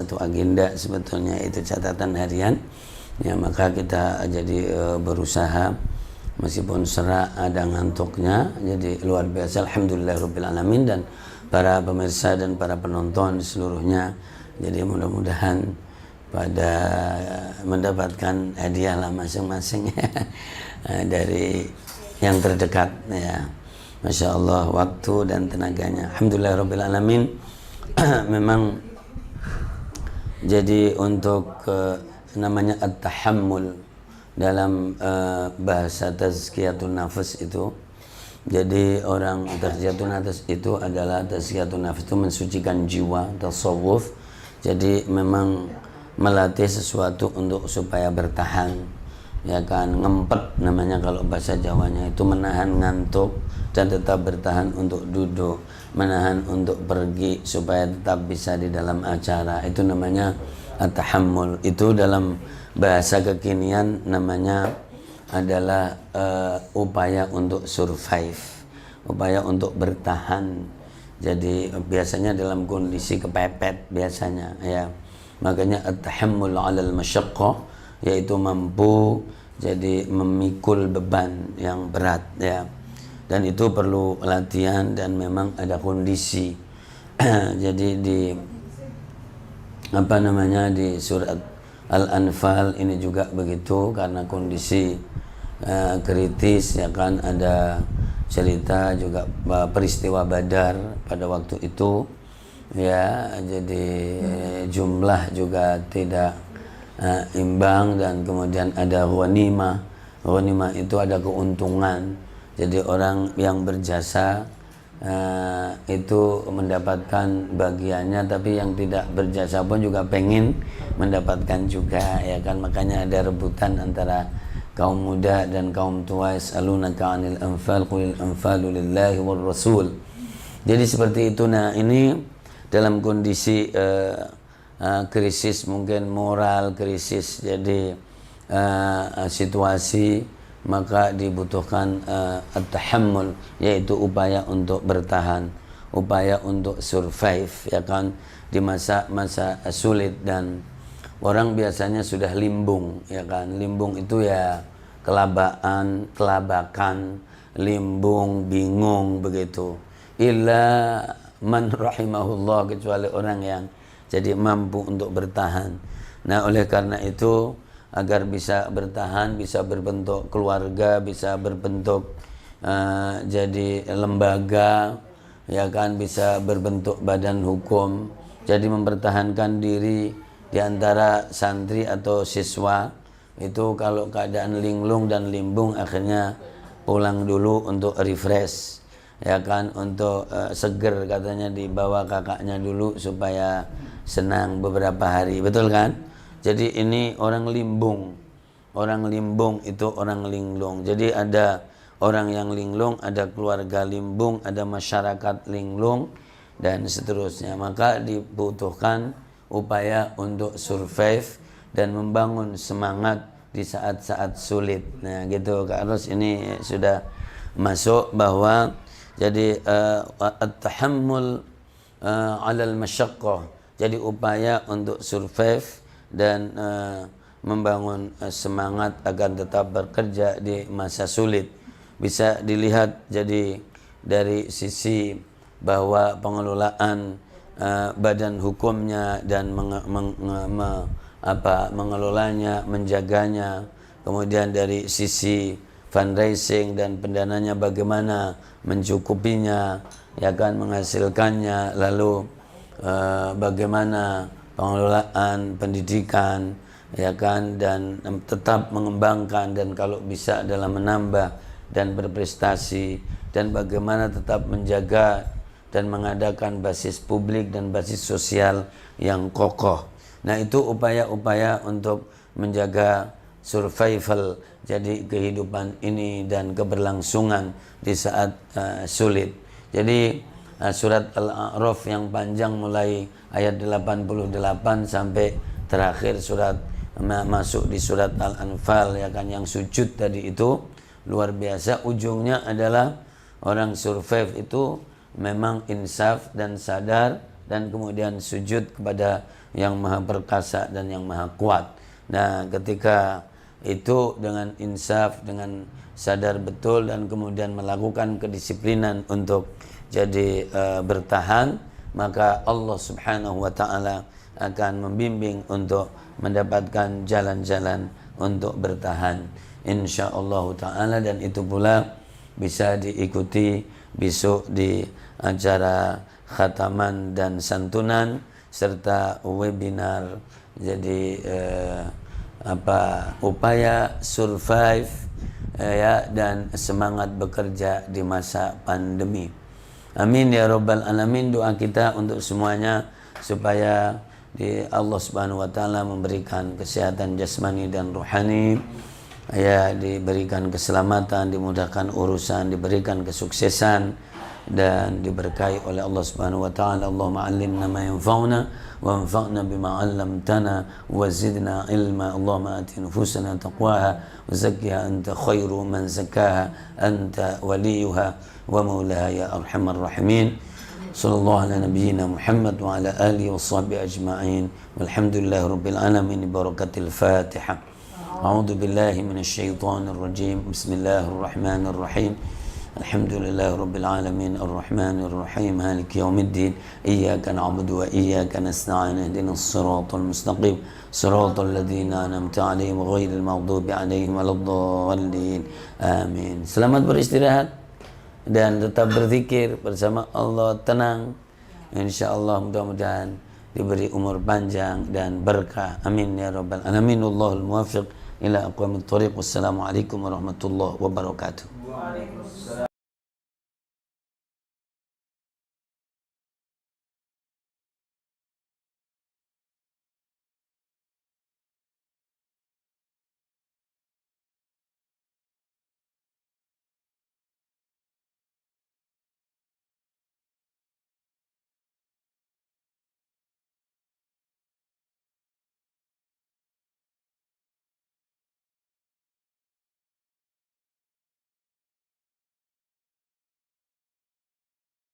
satu agenda sebetulnya, itu catatan harian. Ya, maka kita jadi berusaha meskipun serak, ada ngantuknya, jadi luar biasa. Alhamdulillahirabbil alamin. Dan para pemirsa dan para penonton seluruhnya, jadi mudah-mudahan pada mendapatkan hadiah lah masing-masing dari yang terdekat ya. Masya Allah, waktu dan tenaganya. Alhamdulillahirabbil alamin. Memang jadi untuk namanya at-tahammul dalam bahasa tazkiyatun nafs itu, jadi orang tazkiyatun nafs itu adalah tazkiyatun nafs itu mensucikan jiwa, tasawuf. Jadi memang melatih sesuatu untuk supaya bertahan, ya kan, ngempet namanya kalau bahasa Jawanya, itu menahan ngantuk dan tetap bertahan untuk duduk, menahan untuk pergi supaya tetap bisa di dalam acara, itu namanya at-tahammul. Itu dalam bahasa kekinian namanya adalah upaya untuk survive, upaya untuk bertahan. Jadi biasanya dalam kondisi kepepet biasanya ya, makanya at-tahammul 'alal masyaqqah, yaitu mampu jadi memikul beban yang berat ya. Dan itu perlu latihan dan memang ada kondisi. Jadi di apa namanya, di surat Al-Anfal ini juga begitu, karena kondisi kritis ya kan, ada cerita juga peristiwa Badar pada waktu itu ya. Jadi jumlah juga tidak imbang, dan kemudian ada ghanimah. Ghanimah itu ada keuntungan. Jadi orang yang berjasa itu mendapatkan bagiannya, tapi yang tidak berjasa pun juga pengen mendapatkan juga ya kan. Makanya ada rebutan antara kaum muda dan kaum tua. Yas'alunaka 'anil anfal qulil anfalu lillahi war rasul. Jadi seperti itu. Nah, ini dalam kondisi krisis, mungkin moral krisis, jadi situasi, maka dibutuhkan at-tahammul, yaitu upaya untuk bertahan, upaya untuk survive ya kan, di masa-masa sulit. Dan orang biasanya sudah limbung ya kan. Limbung itu ya kelabakan, limbung, bingung begitu. Illa man rahimahullah, kecuali orang yang jadi mampu untuk bertahan. Nah, oleh karena itu, agar bisa bertahan, bisa berbentuk keluarga, bisa berbentuk jadi lembaga ya kan, bisa berbentuk badan hukum, jadi mempertahankan diri di antara santri atau siswa itu. Kalau keadaan linglung dan limbung, akhirnya pulang dulu untuk refresh ya kan, untuk seger katanya, dibawa kakaknya dulu supaya senang beberapa hari, betul kan? Jadi ini orang limbung itu orang linglung. Jadi ada orang yang linglung, ada keluarga limbung, ada masyarakat linglung, dan seterusnya. Maka dibutuhkan upaya untuk survive dan membangun semangat di saat-saat sulit. Nah gitu Kak Ros, ini sudah masuk bahwa jadi at-tahammul 'alal masyaqqah, jadi upaya untuk survive dan membangun semangat agar tetap bekerja di masa sulit. Bisa dilihat jadi dari sisi bahwa pengelolaan badan hukumnya dan mengelolanya, menjaganya, kemudian dari sisi fundraising dan pendananya bagaimana mencukupinya ya kan, menghasilkannya, lalu bagaimana pengelolaan pendidikan ya kan, dan tetap mengembangkan, dan kalau bisa dalam menambah dan berprestasi, dan bagaimana tetap menjaga dan mengadakan basis publik dan basis sosial yang kokoh. Nah itu upaya-upaya untuk menjaga survival, jadi kehidupan ini dan keberlangsungan di saat sulit. Jadi surat Al-A'raf yang panjang mulai ayat 88 sampai terakhir surat masuk di surat Al-Anfal ya kan, yang sujud tadi itu luar biasa. Ujungnya adalah orang survive itu memang insaf dan sadar dan kemudian sujud kepada yang maha perkasa dan yang maha kuat. Nah, ketika itu dengan insaf, dengan sadar betul dan kemudian melakukan kedisiplinan untuk jadi bertahan, maka Allah Subhanahu wa taala akan membimbing untuk mendapatkan jalan-jalan untuk bertahan insyaallah taala. Dan itu pula bisa diikuti besok di acara khataman dan santunan serta webinar. Jadi upaya survive ya dan semangat bekerja di masa pandemi. Amin ya rabbal alamin. Doa kita untuk semuanya supaya Allah Subhanahu wa taala memberikan kesehatan jasmani dan rohani, ya, diberikan keselamatan, dimudahkan urusan, diberikan kesuksesan dan diberkahi oleh Allah Subhanahu wa taala. Allahumma 'allimna ma yanfa'una wanfa'na bima 'allamtana wa zidna ilma. Allahumma ati nufusana taqwaha wa zakkiha anta khairu man zakkaha anta waliyuha wa maulaha ya arhamar rahimin. Sallallahu ala nabiyyina Muhammad wa ala alihi wa sahbihi ajma'in. Walhamdulillahi rabbil alamin. Barakatil Fatihah. A'udzu billahi minasy syaithanir rajim. Bismillahirrahmanirrahim. Alhamdulillahi rabbil alamin arrahmanir rahim maliki yaumiddin. Iyyaka na'budu wa iyyaka nasta'in. Ihdinas siratal mustaqim. Siratal ladzina an'amta 'alaihim ghairil maghdubi 'alaihim waladdallin. Amin. Selamat beristirahat dan tetap berzikir bersama Allah, tenang. Insyaallah mudah-mudahan diberi umur panjang dan berkah. Amin ya rabbal alamin. Wallahul muwaffiq ila aqwamit thoriq. Wassalamualaikum warahmatullahi wabarakatuh. Waalaikumsalam.